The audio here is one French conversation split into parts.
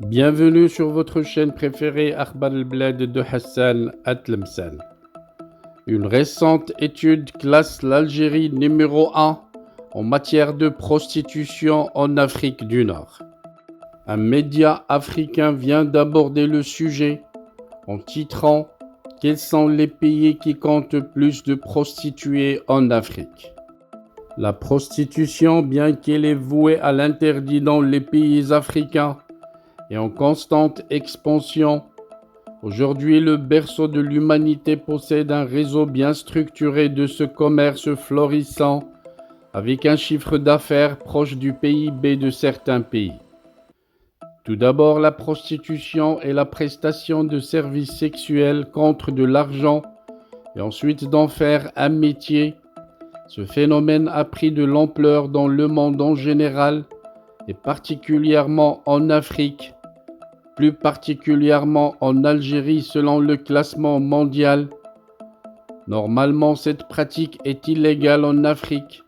Bienvenue sur votre chaîne préférée Akhbar al-Blad de Hassan Atlemsan. Une récente étude classe l'Algérie numéro 1 en matière de prostitution en Afrique du Nord. Un média africain vient d'aborder le sujet en titrant « Quels sont les pays qui comptent plus de prostituées en Afrique ?» La prostitution, bien qu'elle est vouée à l'interdit dans les pays africains, est en constante expansion. Aujourd'hui, le berceau de l'humanité possède un réseau bien structuré de ce commerce florissant, avec un chiffre d'affaires proche du PIB de certains pays. Tout d'abord, la prostitution est la prestation de services sexuels contre de l'argent et ensuite d'en faire un métier. Ce phénomène a pris de l'ampleur dans le monde en général et particulièrement en Afrique, plus particulièrement en Algérie selon le classement mondial. Normalement, cette pratique est illégale en Afrique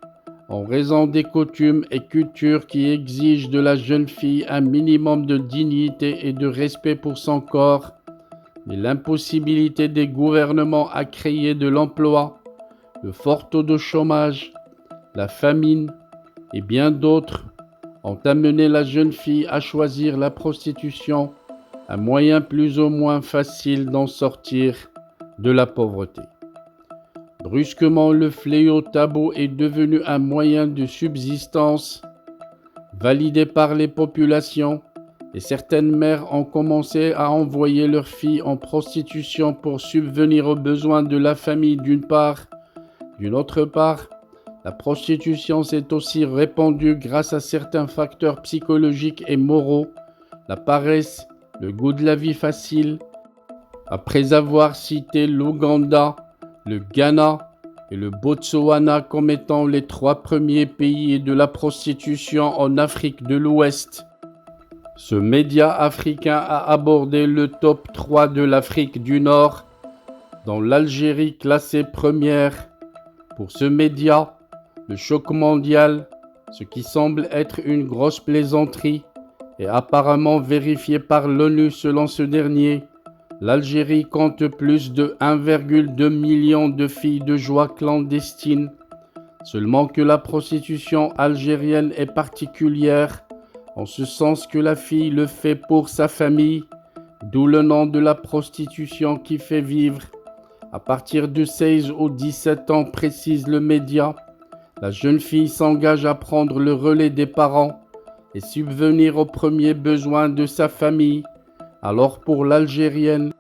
en raison des coutumes et cultures qui exigent de la jeune fille un minimum de dignité et de respect pour son corps, mais l'impossibilité des gouvernements à créer de l'emploi, le fort taux de chômage, la famine et bien d'autres ont amené la jeune fille à choisir la prostitution, un moyen plus ou moins facile d'en sortir de la pauvreté. Brusquement, le fléau tabou est devenu un moyen de subsistance validé par les populations et certaines mères ont commencé à envoyer leurs filles en prostitution pour subvenir aux besoins de la famille d'une part. D'une autre part, la prostitution s'est aussi répandue grâce à certains facteurs psychologiques et moraux, la paresse, le goût de la vie facile. Après avoir cité l'Ouganda, le Ghana et le Botswana comme étant les 3 premiers pays de la prostitution en Afrique de l'Ouest, ce média africain a abordé le top 3 de l'Afrique du Nord, dont l'Algérie classée première. Pour ce média, le choc mondial, ce qui semble être une grosse plaisanterie, est apparemment vérifié par l'ONU selon ce dernier. L'Algérie compte plus de 1,2 million de filles de joie clandestines. Seulement que la prostitution algérienne est particulière, en ce sens que la fille le fait pour sa famille, d'où le nom de la prostitution qui fait vivre. À partir de 16 ou 17 ans, précise le média, la jeune fille s'engage à prendre le relais des parents et subvenir aux premiers besoins de sa famille. Alors pour l'Algérienne,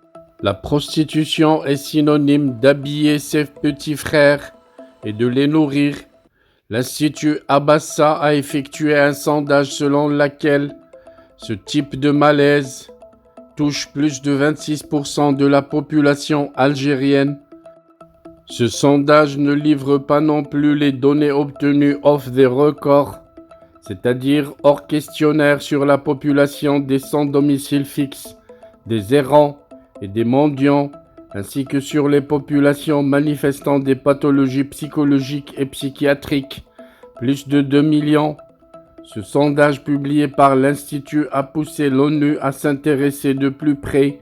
la prostitution est synonyme d'habiller ses petits frères et de les nourrir. L'Institut Abassa a effectué un sondage selon lequel ce type de malaise touche plus de 26% de la population algérienne. Ce sondage ne livre pas non plus les données obtenues off the record, c'est-à-dire hors questionnaire sur la population des sans domicile fixe, des errants et des mendiants, ainsi que sur les populations manifestant des pathologies psychologiques et psychiatriques, plus de 2 millions. Ce sondage publié par l'Institut a poussé l'ONU à s'intéresser de plus près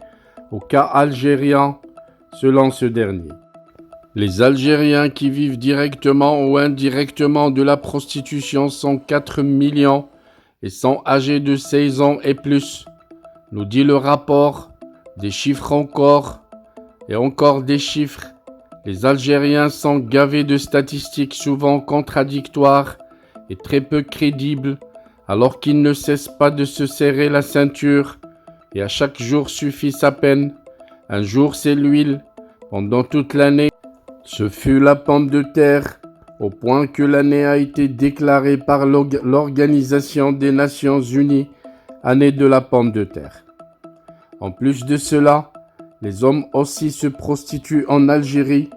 au cas algérien, selon ce dernier. Les Algériens qui vivent directement ou indirectement de la prostitution sont 4 millions et sont âgés de 16 ans et plus, nous dit le rapport. Des chiffres encore et encore des chiffres. Les Algériens sont gavés de statistiques souvent contradictoires et très peu crédibles, alors qu'ils ne cessent pas de se serrer la ceinture et à chaque jour suffit sa peine. Un jour c'est l'huile, pendant toute l'année, ce fut la pomme de terre, au point que l'année a été déclarée par l'Organisation des Nations Unies, année de la pomme de terre. En plus de cela, les hommes aussi se prostituent en Algérie.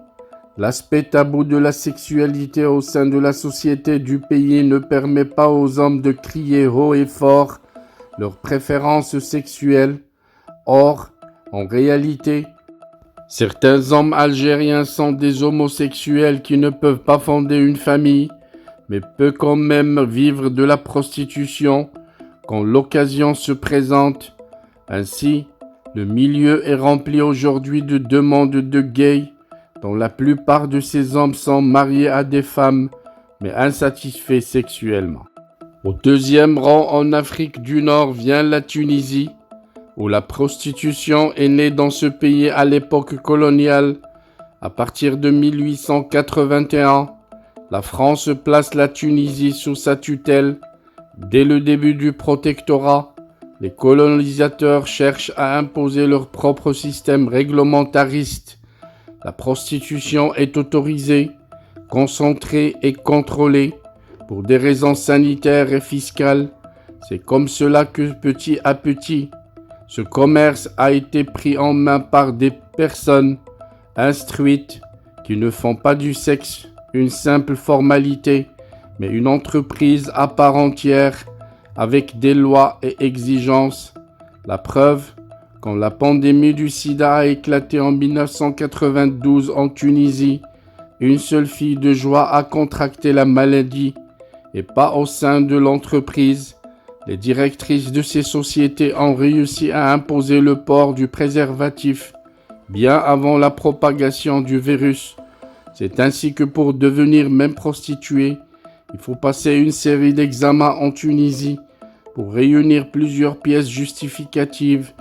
L'aspect tabou de la sexualité au sein de la société du pays ne permet pas aux hommes de crier haut et fort leurs préférences sexuelles. Or, en réalité, certains hommes algériens sont des homosexuels qui ne peuvent pas fonder une famille, mais peuvent quand même vivre de la prostitution quand l'occasion se présente, Ainsi, le milieu est rempli aujourd'hui de demandes de gays, dont la plupart de ces hommes sont mariés à des femmes, mais insatisfaits sexuellement. Au deuxième rang en Afrique du Nord vient la Tunisie, où la prostitution est née dans ce pays à l'époque coloniale. À partir de 1881, la France place la Tunisie sous sa tutelle. Dès le début du protectorat, les colonisateurs cherchent à imposer leur propre système réglementariste. La prostitution est autorisée, concentrée et contrôlée pour des raisons sanitaires et fiscales. C'est comme cela que petit à petit, ce commerce a été pris en main par des personnes instruites qui ne font pas du sexe une simple formalité, mais une entreprise à part entière avec des lois et exigences. La preuve, quand la pandémie du sida a éclaté en 1992 en Tunisie, une seule fille de joie a contracté la maladie et pas au sein de l'entreprise. Les directrices de ces sociétés ont réussi à imposer le port du préservatif bien avant la propagation du virus. C'est ainsi que pour devenir même prostituée, il faut passer une série d'examens en Tunisie pour réunir plusieurs pièces justificatives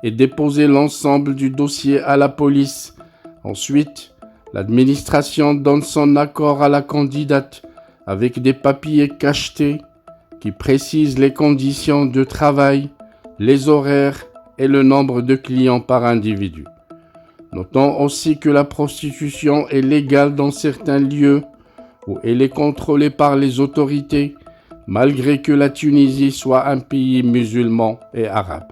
et déposer l'ensemble du dossier à la police. Ensuite, l'administration donne son accord à la candidate avec des papiers cachetés qui précisent les conditions de travail, les horaires et le nombre de clients par individu. Notons aussi que la prostitution est légale dans certains lieux où elle est contrôlée par les autorités, malgré que la Tunisie soit un pays musulman et arabe.